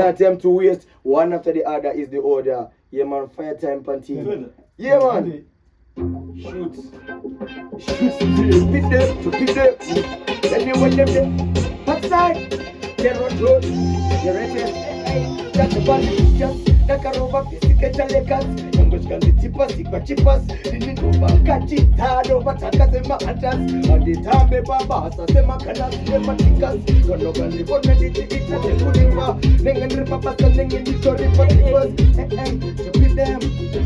not attempt to waste. One after the other is the order. Yeah, man, fire time panty. Yeah, man. Shoot. Beat them, beat them. Let me win them there. Backside. Get on road. You ready? That's the body. Just like a robot, physical Lakers. English can be cheapest, secret cheapest. Didn't over catch it hard over takas and my hunters. At the time, the baba, so them a colors, them a tickers. Got no gun, the one that it is a good for. Then the papa standing in the story for the first. Hey, to beat them.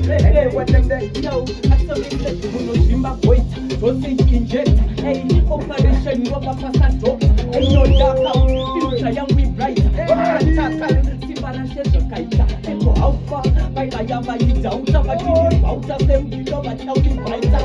Hey, what them there? Yo, I saw it, who knows him back, wait. Don't think inject. Hey, operation, you over pass and talk. Hey, no dark out, future young we bright. Eko alfa, baina ya maita utabadili pauta sembido bachauki baita.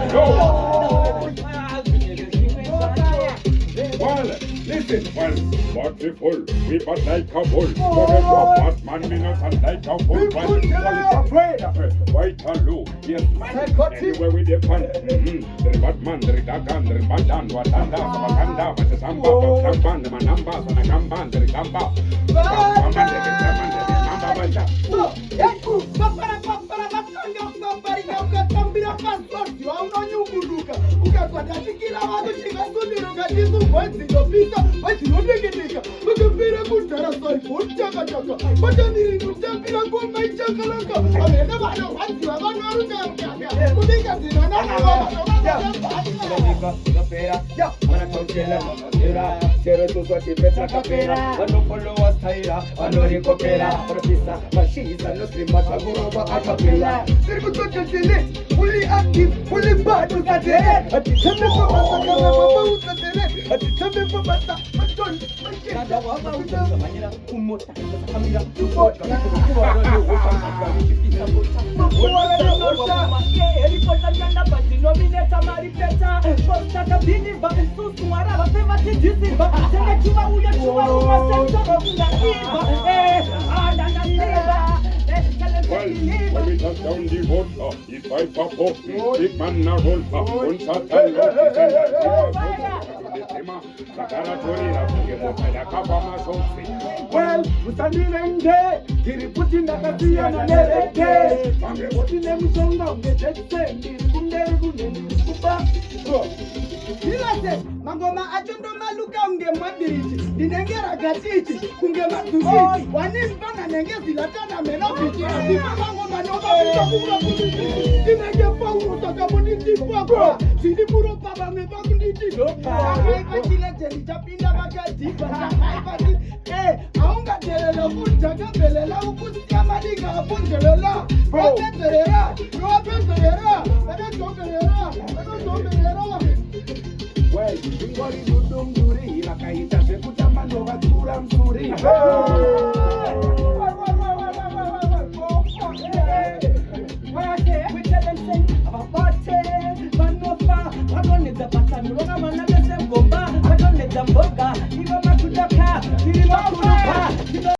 Well, listen, well, what we full, we but like a bull. Forever, Batman, me not like a bull. Well, it's afraid of it. White and low, yes, man. Anywhere with the fun. The Batman, the Dagan, the Badan, Watanda, Wakanda, but the Samba, Samban, the Manamba, and the Gamban, the Gamba. Fully active, fully bad with that head. At the time well, when we touch down the water, if I pop up, big man na roll up, one shot and well, Musanirende, Kiriputina Kasiana Nereke, Pangrepotina Musonga, Nilase, Mangoma Achondoma Luka unge Madrichi, Dinengera Gatichi, Kunge Matuki, Wanimbana Nengesi Latana Menofichi, Mangoma Nova, Dinenge Paulu Takaboniti Papa, Sidipuro Papa Mebakunditi, Chile Japinda Bagati, Aunga Telela Putaka Belela, Putia Madiga, Punjela, Robertera, well, Ingori Dudum Duri, Makaita Sekuta Manova Turam Suri.